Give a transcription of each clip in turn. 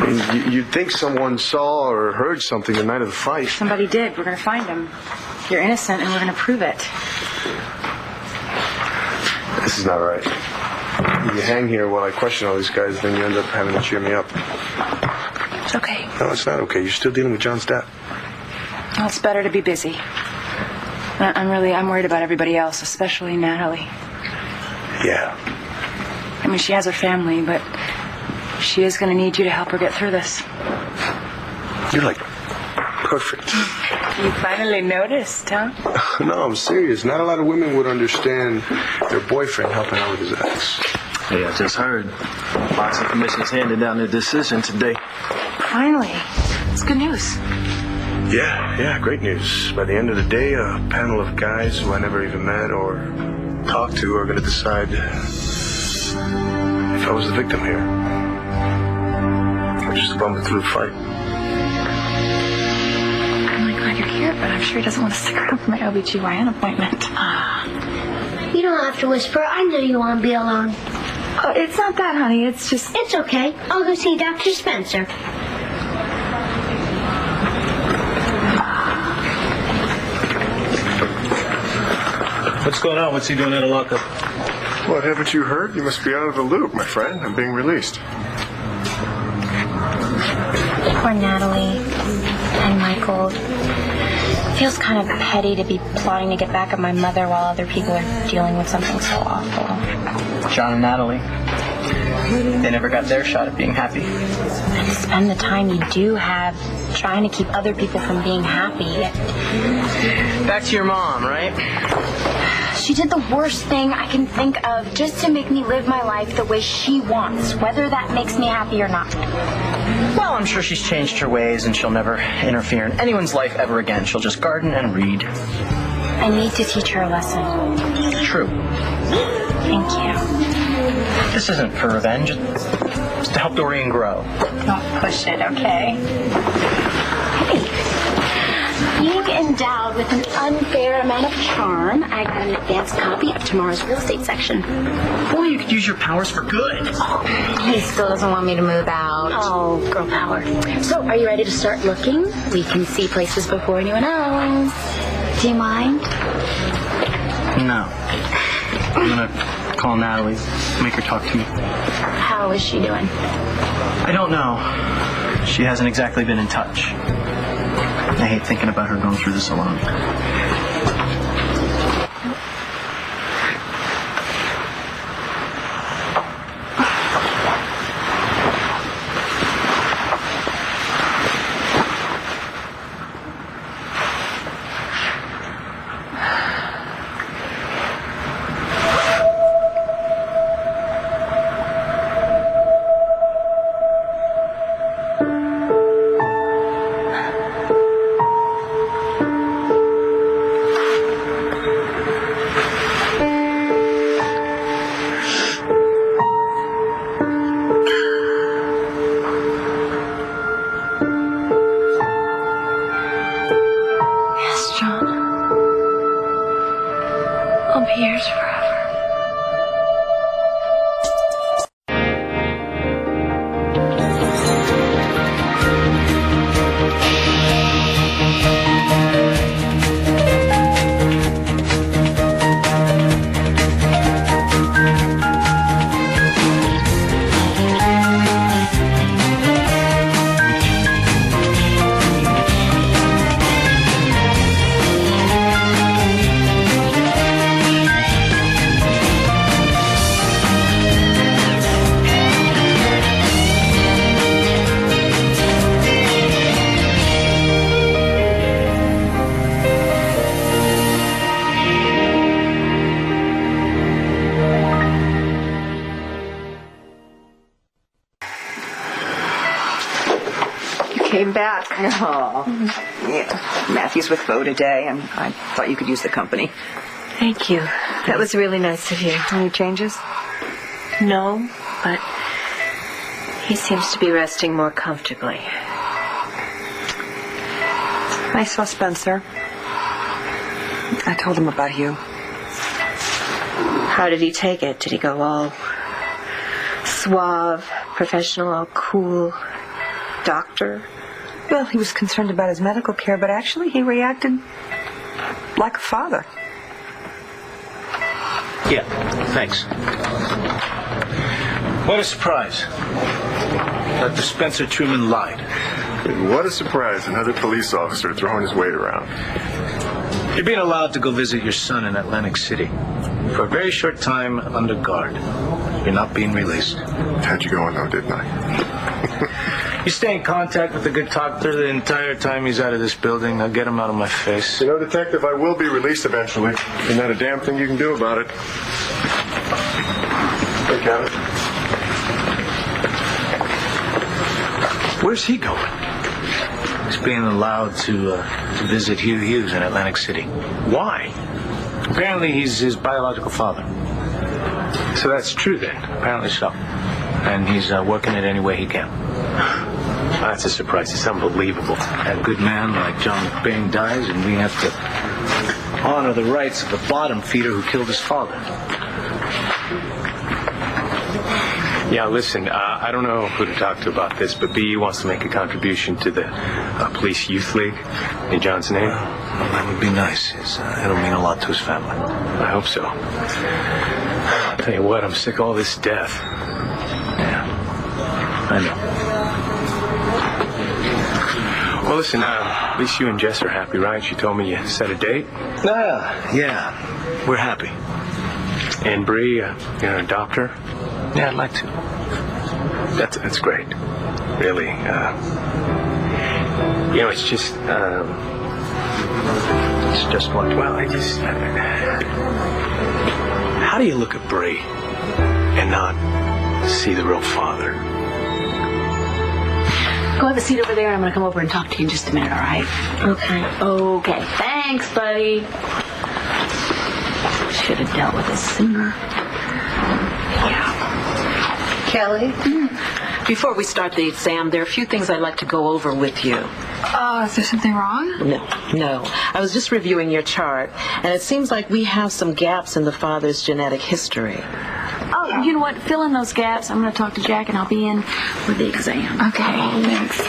I mean, you'd think someone saw or heard something the night of the fight. Somebody did. We're going to find him. You're innocent, and we're going to prove it. This is not right. You hang here while I question all these guys, then you end up having to cheer me up. It's okay. No, it's not okay. You're still dealing with John's death. Well, it's better to be busy. I'm worried about everybody else, especially Natalie. Yeah. I mean, she has her family, but she is going to need you to help her get through this. You're like perfect. You finally noticed, huh? No, I'm serious. Not a lot of women would understand their boyfriend helping out with his ex. Hey, I just heard. Boxing Commission's handing down their decision today. Finally. It's good news. Yeah, great news. By the end of the day, a panel of guys who I never even met or talked to are going to decide if I was the victim here. Or just a bummer through the fight. I'm really glad you're here, but I'm sure he doesn't want to stick around for my OB/GYN appointment. You don't have to whisper. I know you want to be alone. Oh, it's not that, honey. It's just... It's okay. I'll go see Dr. Spencer. What's going on? What's he doing at a lockup? What, haven't you heard? You must be out of the loop, my friend. I'm being released. Poor Natalie and Michael. Feels kind of petty to be plotting to get back at my mother while other people are dealing with something so awful. John and Natalie, they never got their shot at being happy. And to spend the time you do have trying to keep other people from being happy. Back to your mom, right? She did the worst thing I can think of just to make me live my life the way she wants, whether that makes me happy or not. Well, I'm sure she's changed her ways and she'll never interfere in anyone's life ever again. She'll just garden and read. I need to teach her a lesson. True. Thank you. This isn't for revenge. It's to help Dorian grow. Don't push it, okay? Hey. Being endowed with an unfair amount of charm, I got an advanced copy of tomorrow's real estate section. Boy, you could use your powers for good. He still doesn't want me to move out. Oh, girl power. So, are you ready to start looking? We can see places before anyone else. Do you mind? No. I'm gonna call Natalie, make her talk to me. How is she doing? I don't know. She hasn't exactly been in touch. I hate thinking about her going through this alone. I'll be yours forever. Came back. Oh, yeah. Matthew's with Bo today, and I thought you could use the company. Thank you. That was really nice of you. Any changes? No, but he seems to be resting more comfortably. I saw Spencer. I told him about you. How did he take it? Did he go all suave, professional, all cool doctor. Well, he was concerned about his medical care, but actually he reacted like a father. Yeah, thanks. What a surprise. Dr. Spencer Truman lied. What a surprise, another police officer throwing his weight around. You're being allowed to go visit your son in Atlantic City. For a very short time, under guard. You're not being released. Had you going, though, didn't I? You stay in contact with the good doctor the entire time he's out of this building. Now get him out of my face. You know, Detective, I will be released eventually. There's not a damn thing you can do about it. Hey, Kevin. Where's he going? He's being allowed to visit Hugh Hughes in Atlantic City. Why? Apparently he's his biological father. So that's true then. Apparently so. And he's working it any way he can. That's a surprise. It's unbelievable. A good man like John McBain dies, and we have to honor the rights of the bottom feeder who killed his father. Yeah, listen, I don't know who to talk to about this, but B wants to make a contribution to the Police Youth League in John's name. Well, that would be nice. It'll mean a lot to his family. I hope so. I'll tell you what, I'm sick of all this death. Yeah, I know. Well, listen, at least you and Jess are happy, right? She told me you set a date. Yeah, we're happy. And Bree, you're gonna adopt her? Yeah, I'd like to. That's great. Really. You know, it's just what? Well, how do you look at Bree and not see the real father? Go have a seat over there, and I'm going to come over and talk to you in just a minute, all right? Okay. Okay. Thanks, buddy. Should have dealt with a singer. Yeah. Kelly, before we start the exam, there are a few things I'd like to go over with you. Is there something wrong? No. I was just reviewing your chart, and it seems like we have some gaps in the father's genetic history. Oh, you know what? Fill in those gaps. I'm going to talk to Jack, and I'll be in for the exam. Okay. Thanks.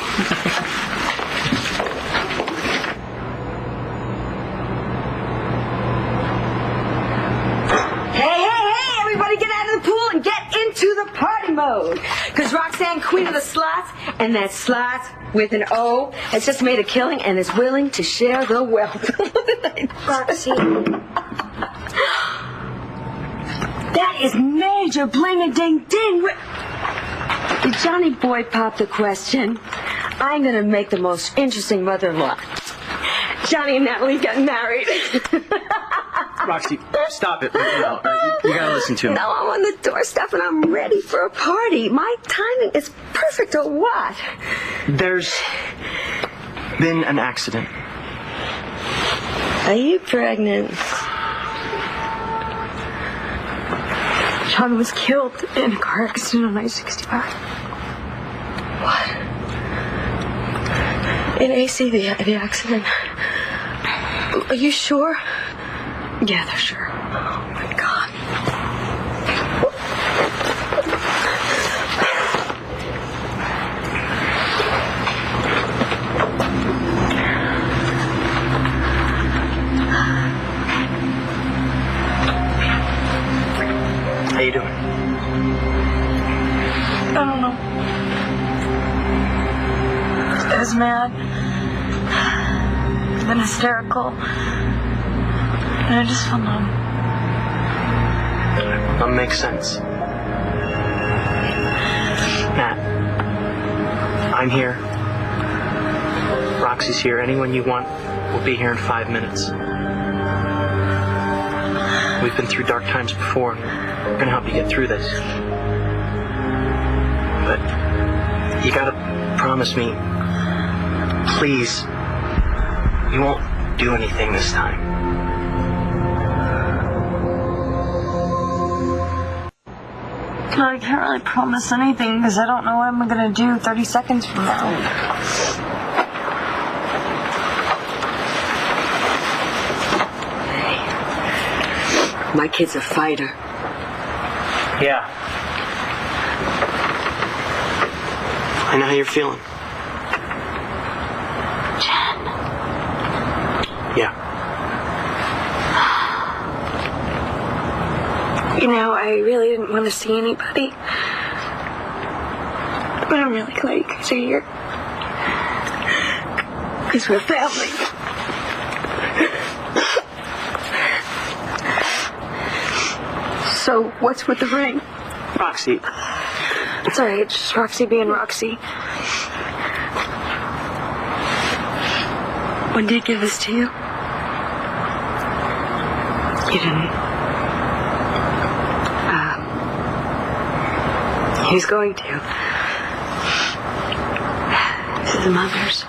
Hey, everybody get out of the pool and get into the party mode. Because Roxanne, queen of the slots, and that slots with an O, has just made a killing and is willing to share the wealth. Roxy. That is major bling-a-ding-ding. Did Johnny Boy pop the question? I'm going to make the most interesting mother-in-law. Johnny and Natalie get married. Roxy, stop it. No, you gotta listen to me. No, I'm on the doorstep and I'm ready for a party. My timing is perfect or what? There's been an accident. Are you pregnant? John was killed in a car accident on I-65. What? In AC, the accident. Are you sure? Yeah, they're sure. Oh, my God. How you doing? I don't know. I was mad. I've been hysterical. And I just feel numb. That makes sense. Matt, I'm here. Roxy's here. Anyone you want will be here in 5 minutes. We've been through dark times before. We're gonna help you get through this. But you gotta promise me, please, you won't do anything this time. I can't really promise anything because I don't know what I'm going to do 30 seconds from now. My kid's a fighter. Yeah. I know how you're feeling. Jen. Yeah. You know, I really didn't want to see anybody. But I'm really glad you guys are here. Because we're family. So, what's with the ring? Roxy. It's alright, it's just Roxy being Roxy. When did he give this to you? You didn't. He's going to. To the mothers.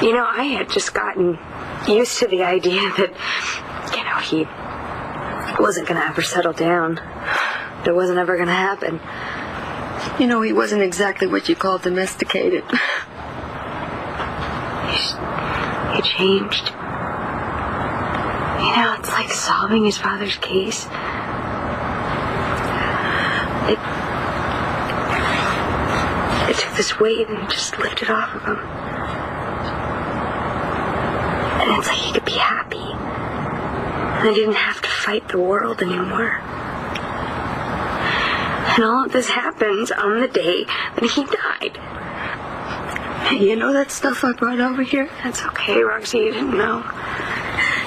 You know, I had just gotten used to the idea that, you know, he wasn't going to ever settle down. It wasn't ever going to happen. You know, he wasn't exactly what you call domesticated. He changed. You know, it's like solving his father's case. It took this weight and just lifted off of him. And it's like he could be happy. And I didn't have to fight the world anymore. And all of this happens on the day that he died. And you know that stuff I brought over here? That's okay, Roxy, you didn't know.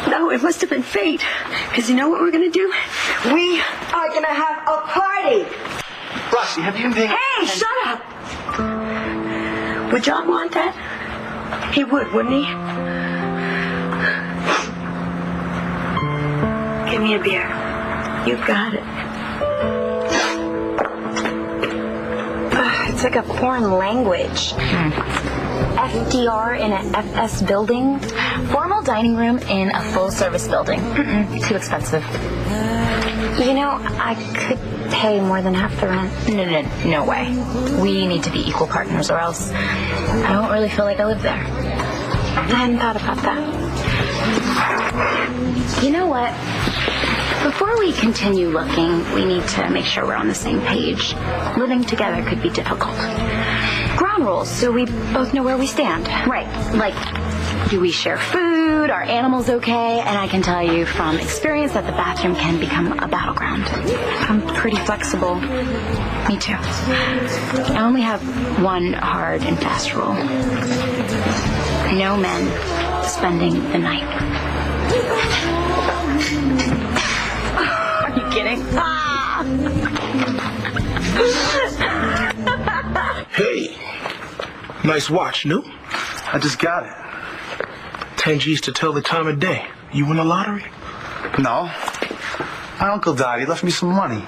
No, it must have been fate. Because you know what we're going to do? We are going to have a party. Roxy, have you been paying Hey, shut up! Would John want that? He would, wouldn't he? Give me a beer. You got it. It's like a foreign language. FDR in an FS building. Formal dining room in a full-service building. Too expensive. You know, I could pay more than half the rent. No way. We need to be equal partners or else I don't really feel like I live there. I hadn't thought about that. You know what? Before we continue looking, we need to make sure we're on the same page. Living together could be difficult. Ground rules, so we both know where we stand. Right. Like, do we share food? Are animals okay? And I can tell you from experience that the bathroom can become a battleground. I'm pretty flexible. Me too. I only have one hard and fast rule. No men spending the night. Are you kidding? Hey, nice watch, new? I just got it. 10 G's to tell the time of day. You win the lottery? No. My uncle died. He left me some money.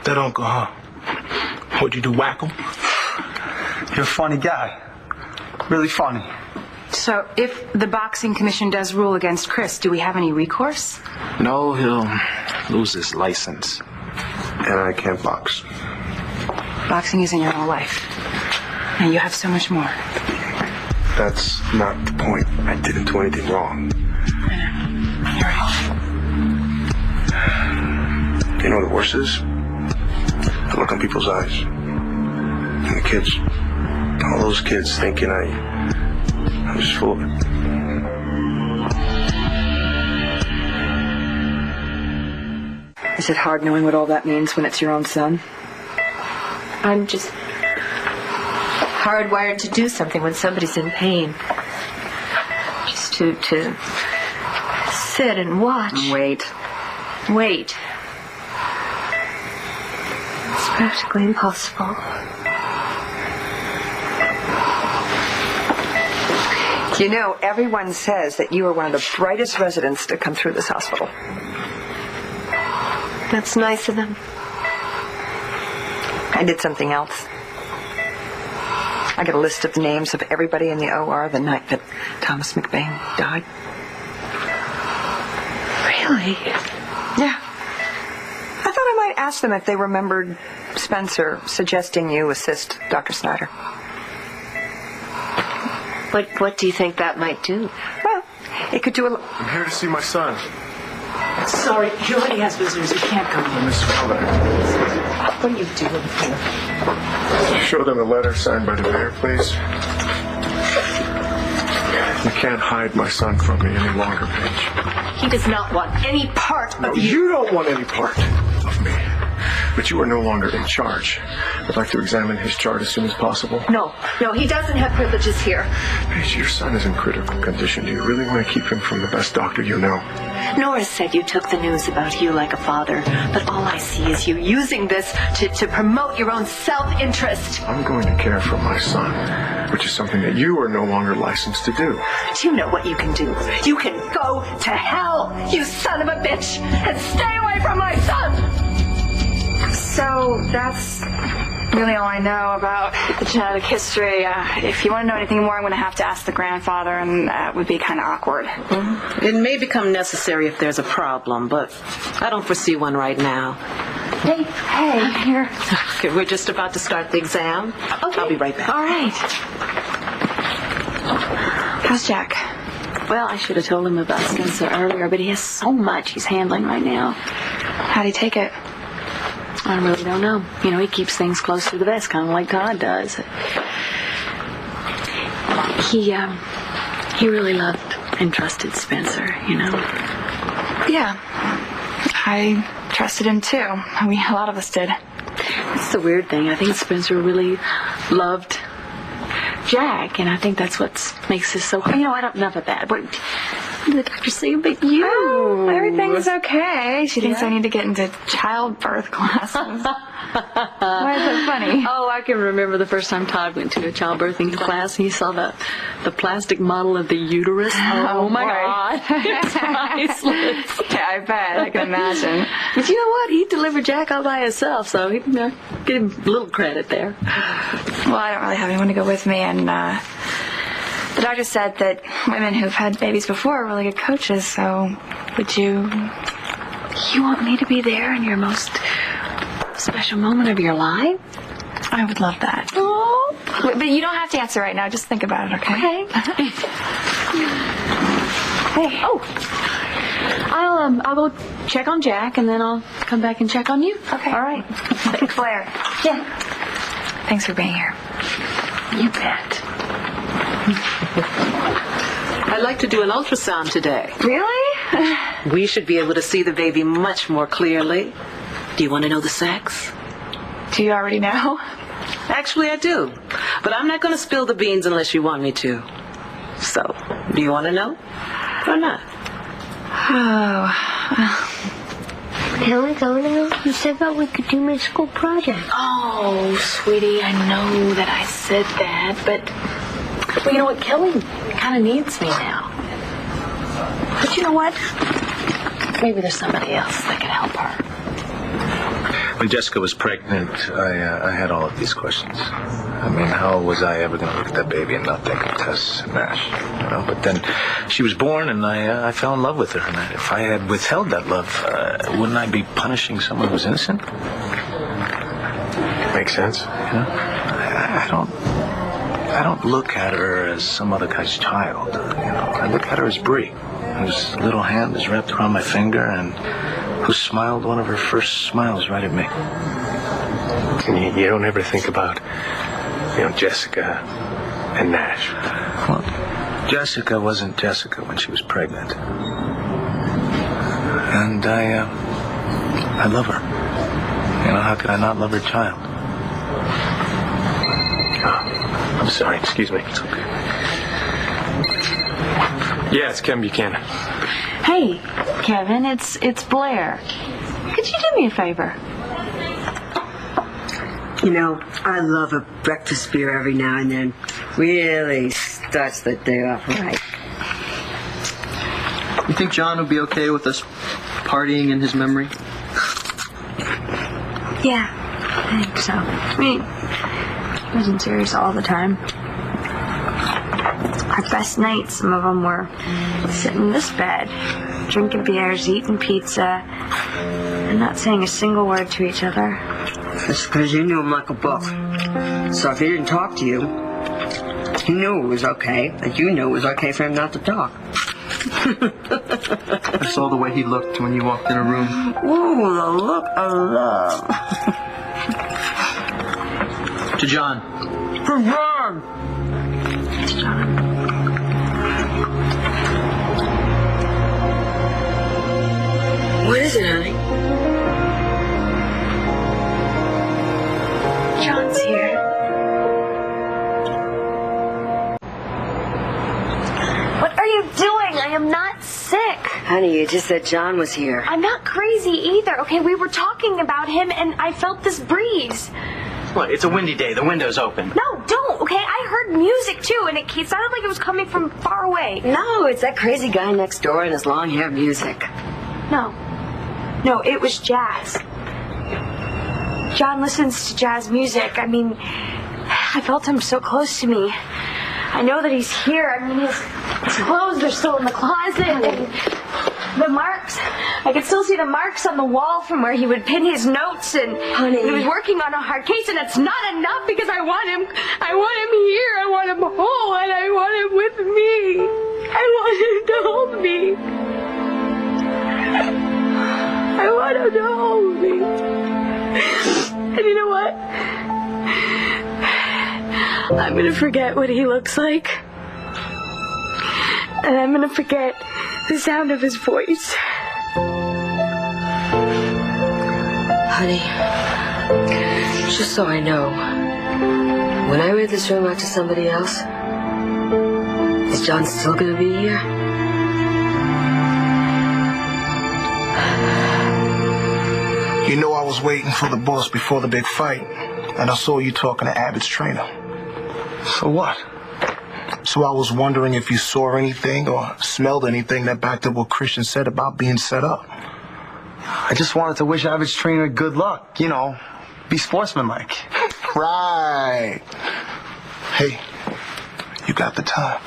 That uncle, huh? What'd you do, whack him? You're a funny guy. Really funny. So, if the boxing commission does rule against Chris, do we have any recourse? No, he'll lose his license. And I can't box. Boxing isn't your whole life. And you have so much more. That's not the point. I didn't do anything wrong. You're right. You know what the worst is? The look in people's eyes. And the kids. All those kids thinking I'm just full of it. Is it hard knowing what all that means when it's your own son? I'm just hardwired to do something when somebody's in pain. Just to sit and watch. Wait. Wait. It's practically impossible. You know, everyone says that you are one of the brightest residents to come through this hospital. That's nice of them. I did something else. I got a list of the names of everybody in the OR the night that Thomas McBain died. Really? Yeah. I thought I might ask them if they remembered Spencer suggesting you assist Dr. Snyder. What do you think that might do? Well, it could do a... I'm here to see my son. Sorry, he already has visitors. He can't come in. Miss Fowler. What are you doing here? Show them the letter signed by the mayor, please. You can't hide my son from me any longer, Paige. He does not want any part of you. You don't want any part of me. But you are no longer in charge. I'd like to examine his chart as soon as possible. No, he doesn't have privileges here. Paige, your son is in critical condition. Do you really want to keep him from the best doctor you know? Nora said you took the news about you like a father, but all I see is you using this to promote your own self-interest. I'm going to care for my son, which is something that you are no longer licensed to do. Do you know what you can do? You can go to hell, you son of a bitch, and stay away from my son! So that's really all I know about the genetic history. If you want to know anything more, I'm going to have to ask the grandfather, and that would be kind of awkward. It may become necessary if there's a problem, but I don't foresee one right now. Hey, I'm here. Okay, we're just about to start the exam. Okay. I'll be right back. All right. How's Jack? Well, I should have told him about Spencer earlier, but he has so much he's handling right now. How'd he take it? I really don't know. You know, he keeps things close to the vest, kind of like Todd does. He really loved and trusted Spencer, you know. Yeah, I trusted him too. I mean, a lot of us did. That's the weird thing. I think Spencer really loved Jack, and I think that's what makes this so... You know, I don't... Enough of that. What did the doctor say about you? Oh, everything's okay. She thinks I need to get into childbirth classes. Why is that funny? Oh, I can remember the first time Todd went to a childbirthing class. He saw the plastic model of the uterus. Oh my God. It's priceless. Yeah, I bet. I can imagine. But you know what? He delivered Jack all by himself, so he give him a little credit there. Well, I don't really have anyone to go with me, and the doctor said that women who've had babies before are really good coaches, so would you... You want me to be there in your most special moment of your life? I would love that. Oh. But you don't have to answer right now. Just think about it, okay? Okay. Hey. Oh. I'll go check on Jack, and then I'll come back and check on you. Okay. All right. Thanks, Blair. Yeah. Thanks for being here. You bet. I'd like to do an ultrasound today. Really? We should be able to see the baby much more clearly. Do you want to know the sex? Do you already know? Actually, I do. But I'm not going to spill the beans unless you want me to. So, do you want to know? Or not? Can we go now? You said that we could do my school project. Oh, sweetie, I know that I said that, but well, you know what? Kelly kind of needs me now. But you know what? Maybe there's somebody else that can help her. When Jessica was pregnant, I had all of these questions. I mean, how was I ever going to look at that baby and not think of Tess and Nash? You know, but then she was born, and I fell in love with her. And if I had withheld that love, wouldn't I be punishing someone who's innocent? Makes sense. You know, I don't look at her as some other guy's child. You know, I look at her as Bree, whose little hand is wrapped around my finger and who smiled one of her first smiles right at me. And you don't ever think about, Jessica and Nash. Well, Jessica wasn't Jessica when she was pregnant. And I love her. You know, how could I not love her child? Oh, I'm sorry, excuse me. It's okay. Yeah, it's Kevin Buchanan. Hey, Kevin, it's Blair. Could you do me a favor? You know, I love a breakfast beer every now and then. Really starts the day off right. You think John would be okay with us partying in his memory? Yeah, I think so. I mean, he wasn't serious all the time. Our best nights, some of them were sitting in this bed, drinking beers, eating pizza, and not saying a single word to each other. That's because you knew him like a book. So if he didn't talk to you, he knew it was okay, but you knew it was okay for him not to talk. I saw the way he looked when you walked in a room. Ooh, the look of love. To John. For John! What is it, honey? John's here. What are you doing? I am not sick. Honey, you just said John was here. I'm not crazy either. Okay, we were talking about him and I felt this breeze. Look, it's a windy day. The window's open. No, don't, okay? I heard music too and it sounded like it was coming from far away. No, it's that crazy guy next door and his long hair music. No, it was jazz. John listens to jazz music. I mean, I felt him so close to me. I know that he's here. I mean, his clothes are still in the closet. And the marks, I can still see the marks on the wall from where he would pin his notes. And Honey. he was working on a hard case. And it's not enough because I want him here. I want him whole. And I want him with me. I want him to hold me. I want him to hold me. And you know what? I'm going to forget what he looks like. And I'm going to forget the sound of his voice. Honey, just so I know, when I rent this room out to somebody else, is John still going to be here? You know I was waiting for the boss before the big fight, and I saw you talking to Abbott's trainer. So what? So I was wondering if you saw anything or smelled anything that backed up what Christian said about being set up. I just wanted to wish Abbott's trainer good luck. You know, be sportsmanlike. Right. Hey, you got the time.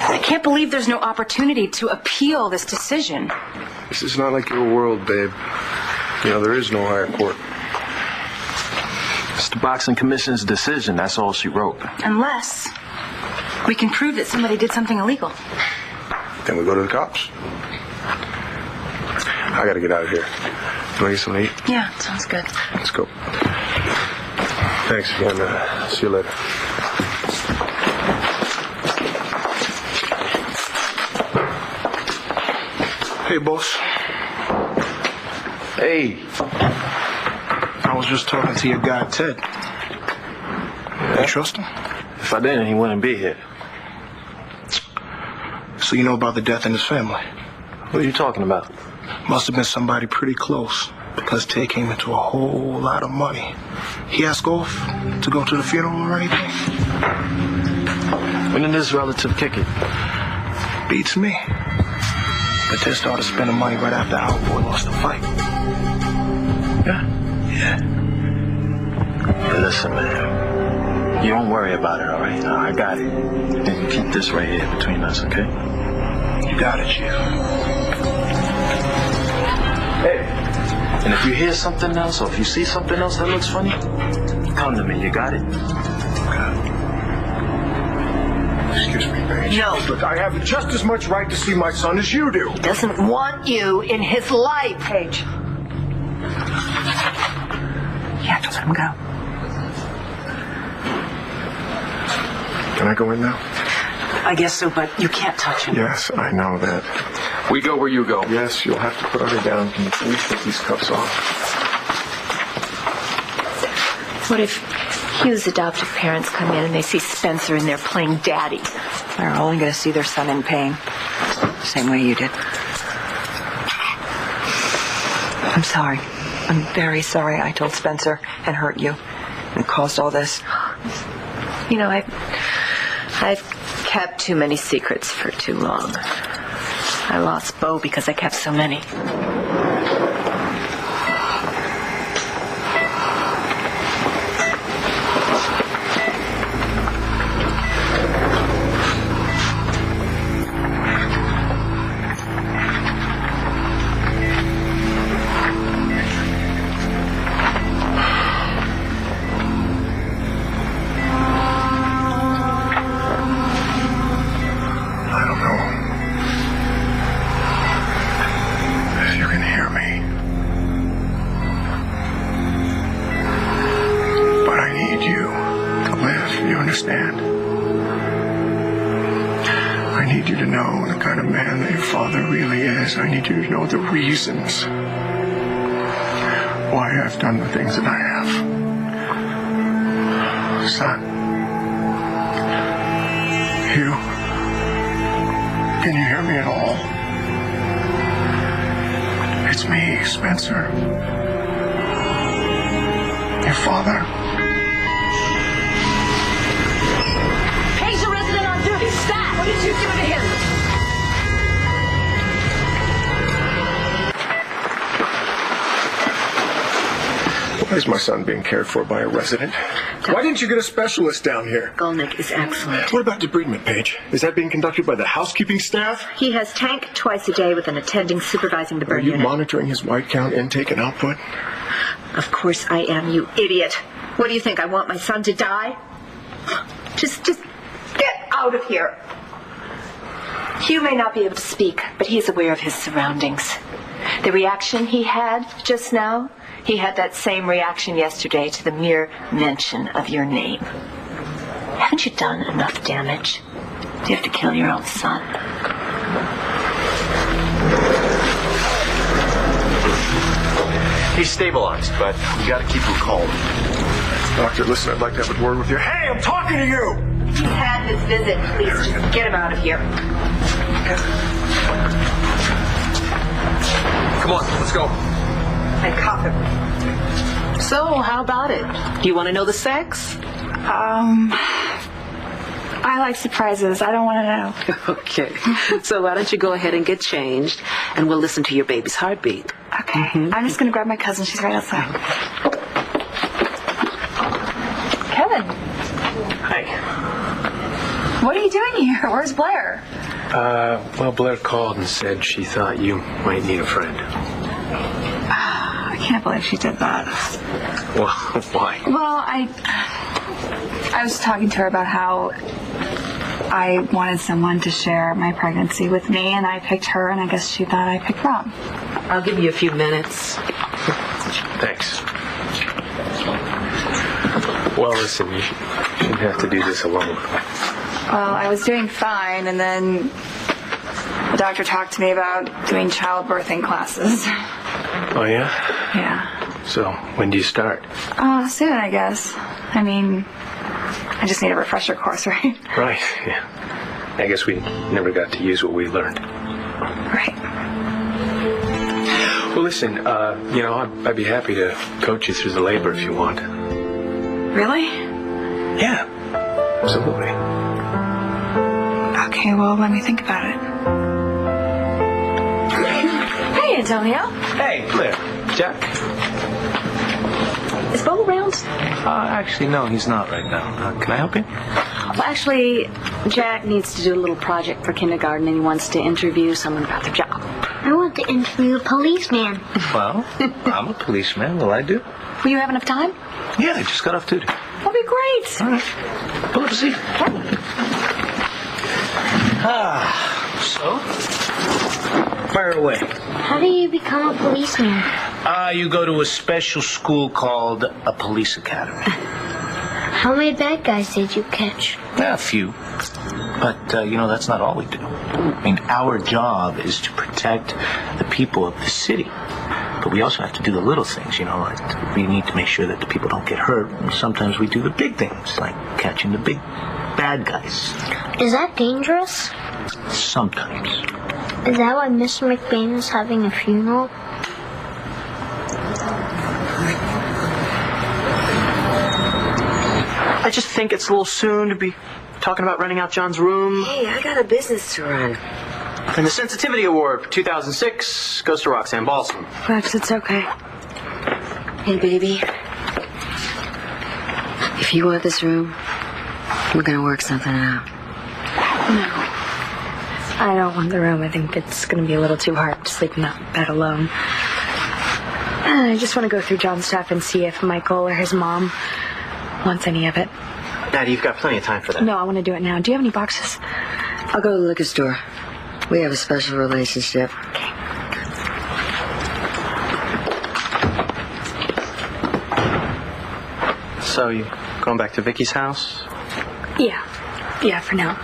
I can't believe there's no opportunity to appeal this decision. This is not like your world, babe. You know, there is no higher court. It's the boxing commission's decision. That's all she wrote. Unless we can prove that somebody did something illegal. Then we go to the cops. I gotta get out of here. You wanna get something to eat? Yeah, sounds good. Let's go. Thanks again. See you later. Hey, boss. Hey. I was just talking to your guy, Ted. You trust him? If I didn't, he wouldn't be here. So you know about the death in his family? What are you talking about? Must have been somebody pretty close, because Ted came into a whole lot of money. He asked off to go to the funeral or anything? When did this relative kick it? Beats me. But Ted started spending money right after our boy lost the fight. Yeah? Yeah. Hey, listen, man. You don't worry about it, all right? I got it. And you keep this right here between us, okay? You got it, Chief. Hey. And if you hear something else, or if you see something else that looks funny, come to me. You got it? Excuse me, Paige. No. Look, I have just as much right to see my son as you do. He doesn't want you in his life. Paige. You have to let him go. Can I go in now? I guess so, but you can't touch him. Yes, I know that. We go where you go. Yes, you'll have to put her down. Can you please take these cuffs off? What if Hugh's adoptive parents come in and they see Spencer in there playing daddy? They're only going to see their son in pain. Same way you did. I'm sorry. I'm very sorry I told Spencer and hurt you and caused all this. You know, I've kept too many secrets for too long. I lost Bo because I kept so many. I don't know if you can hear me. I need you to know the kind of man that your father really is. I need you to know the reasons why I've done the things that I have. Son. Hugh. Can you hear me at all? It's me, Spencer. Your father. He's a resident on duty. Stop! What did you do to him? Why is my son being cared for by a resident? Why didn't you get a specialist down here? Golnick is excellent. What about debridement, Paige? Is that being conducted by the housekeeping staff? He has tank twice a day with an attending supervising the burn Are you unit. monitoring his white count, intake, and output? Of course I am, you idiot. What do you think, I want my son to die? Just get out of here. Hugh may not be able to speak, but he's aware of his surroundings. The reaction he had just now, he had that same reaction yesterday to the mere mention of your name. Haven't you done enough damage? Do you have to kill your own son? He's stabilized, but we gotta keep him calm. Doctor, listen, I'd like to have a word with you. Hey, I'm talking to you! He's had his visit. Please, just get him out of here. Come on, let's go. And cuff him. So, how about it? Do you want to know the sex? I like surprises. I don't want to know. Okay. So why don't you go ahead and get changed, and we'll listen to your baby's heartbeat. Okay. I'm just going to grab my cousin. She's right outside. Kevin. Hi. What are you doing here? Where's Blair? Well, Blair called and said she thought you might need a friend. I can't believe she did that. Well, why? Well, I was talking to her about how I wanted someone to share my pregnancy with me, and I picked her, and I guess she thought I picked Rob. I'll give you a few minutes. Thanks. Well, listen, you shouldn't have to do this alone. Well, I was doing fine, and then the doctor talked to me about doing childbirthing classes. Oh, yeah? Yeah. So, when do you start? Soon, I guess. I mean, I just need a refresher course, right? Right, yeah. I guess we never got to use what we learned. Right. Well, listen, I'd be happy to coach you through the labor if you want. Really? Yeah, absolutely. Okay, well, let me think about it. Hey, Antonio. Hey, Blair. Jack. Is Bo around? Actually, no, he's not right now. Can I help you? Well, actually, Jack needs to do a little project for kindergarten, and he wants to interview someone about their job. I want to interview a policeman. Well, I'm a policeman. Will I do? Will you have enough time? Yeah, I just got off duty. That'll be great. All right. Pull up a seat. So? Fire away. How do you become a policeman? You go to a special school called a police academy. How many bad guys did you catch? A few. But, that's not all we do. I mean, our job is to protect the people of the city. But we also have to do the little things, like we need to make sure that the people don't get hurt. And sometimes we do the big things, like catching the big bad guys. Is that dangerous? Sometimes. Is that why Mr. McBain is having a funeral? I just think it's a little soon to be talking about renting out John's room. Hey, I got a business to run. And the Sensitivity Award for 2006 goes to Roxanne Balsam. Perhaps it's okay. Hey, baby. If you want this room, we're gonna work something out. No. I don't want the room. I think it's gonna be a little too hard to sleep in that bed alone. I just want to go through John's stuff and see if Michael or his mom wants any of it. Maddie, you've got plenty of time for that. No, I want to do it now. Do you have any boxes? I'll go to the liquor store. We have a special relationship. Okay. So you going back to Vicky's house? Yeah, for now.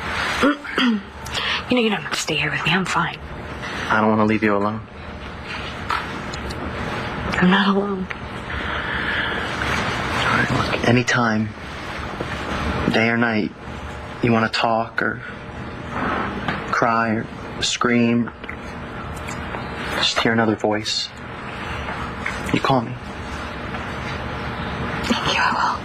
You know, you don't have to stay here with me. I'm fine. I don't want to leave you alone. I'm not alone. All right, look, anytime, day or night, you want to talk or cry or scream, just hear another voice, you call me. Thank you, I will.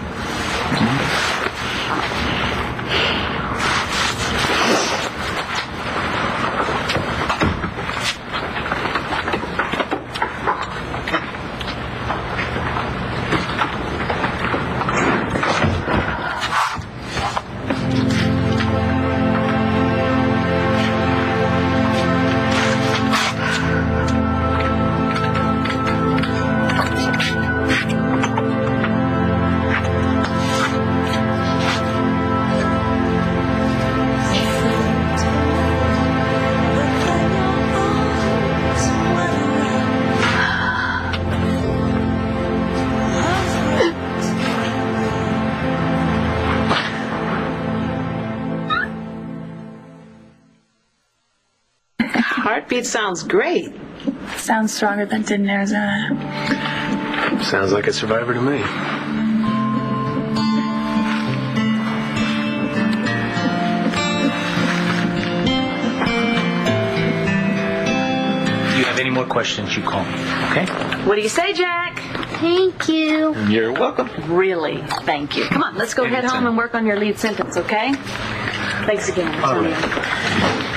Heartbeat sounds great. Sounds stronger than it did in Arizona. Sounds like a survivor to me. If you have any more questions, you call me, okay? What do you say, Jack? Thank you. You're welcome. Really, thank you. Come on, let's go head home and work on your lead sentence, okay? Thanks again, Antonio.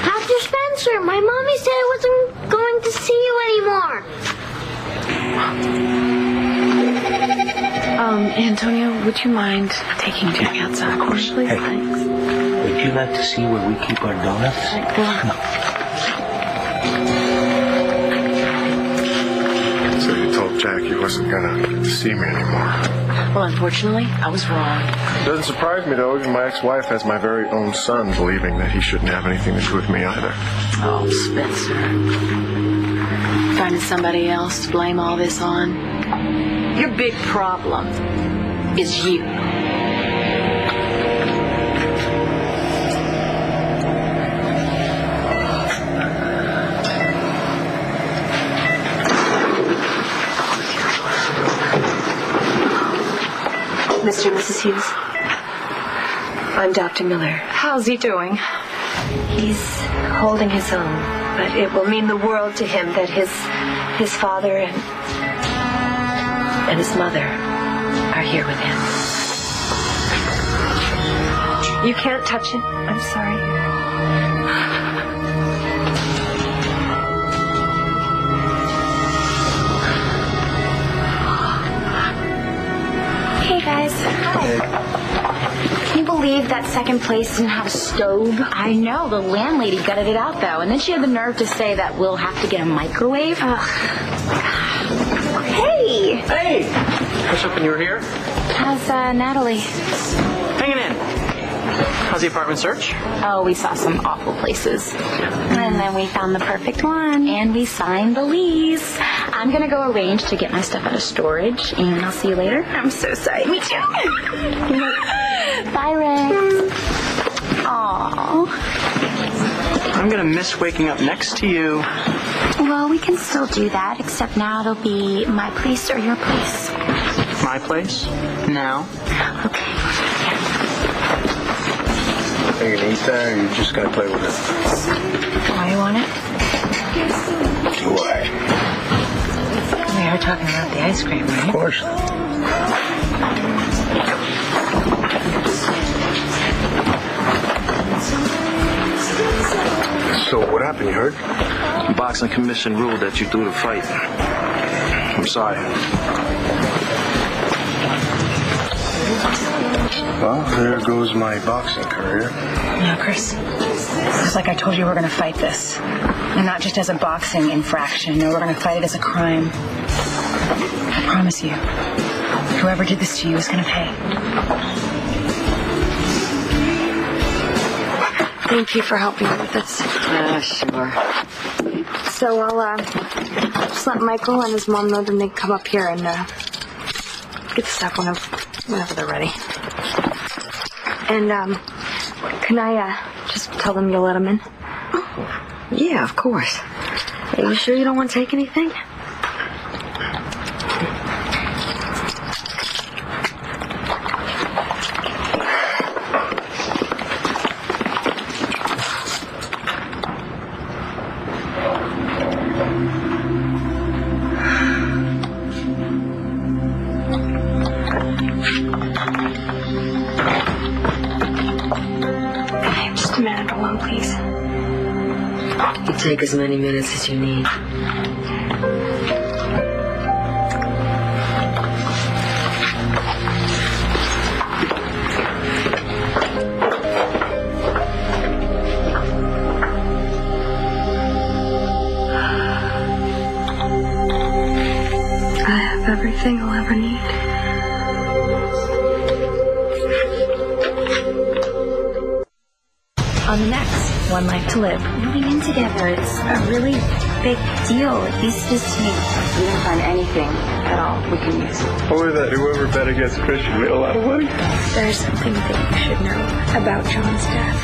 Dr. Spencer, my mommy said I wasn't going to see you anymore. Antonio, would you mind taking Jack outside? Of course, please. Hey. Thanks. Would you like to see where we keep our donuts? Come on. So you told Jack he wasn't gonna see me anymore. Well, unfortunately, I was wrong. It doesn't surprise me, though. Even my ex-wife has my very own son believing that he shouldn't have anything to do with me either. Oh, Spencer. Finding somebody else to blame all this on? Your big problem is you. Mr. and Mrs. Hughes, I'm Dr. Miller. How's he doing? He's holding his own, but it will mean the world to him that his father and his mother are here with him. You can't touch it. I'm sorry. Hey guys. Hi. Can you believe that second place didn't have a stove? I know. The landlady gutted it out though, and then she had the nerve to say that we'll have to get a microwave. Hey. Hey! What's up when you were here? How's Natalie? Hanging in. How's the apartment search? Oh, we saw some awful places. And then we found the perfect one. And we signed the lease. I'm going to go arrange to get my stuff out of storage, and I'll see you later. I'm so sorry. Me too. Bye, Rex. Aww. I'm gonna miss waking up next to you. Well, we can still do that, except now it'll be my place or your place. My place? Now? Okay. Are you gonna eat that, or are you just gonna play with it? Why you want it? Why? We are talking about the ice cream, right? Of course. So what happened, you heard? The boxing commission ruled that you threw the fight. I'm sorry. Well, there goes my boxing career. Yeah, Chris. It's like I told you we're going to fight this. And not just as a boxing infraction. No, we're going to fight it as a crime. I promise you. Whoever did this to you is going to pay. Thank you for helping me with this. Sure. So I'll just let Michael and his mom know that they come up here and get the stuff whenever they're ready. And can I just tell them you'll let them in? Yeah, of course. Are you sure you don't want to take anything? Just a minute alone, please. You take as many minutes as you need. I have everything I'll ever need. On the next One Life to Live. Moving in together, it's a really big deal. He's just me. We didn't find anything at all we can use. Or that whoever bet against Christian made a lot of money. There's something that you should know about John's death.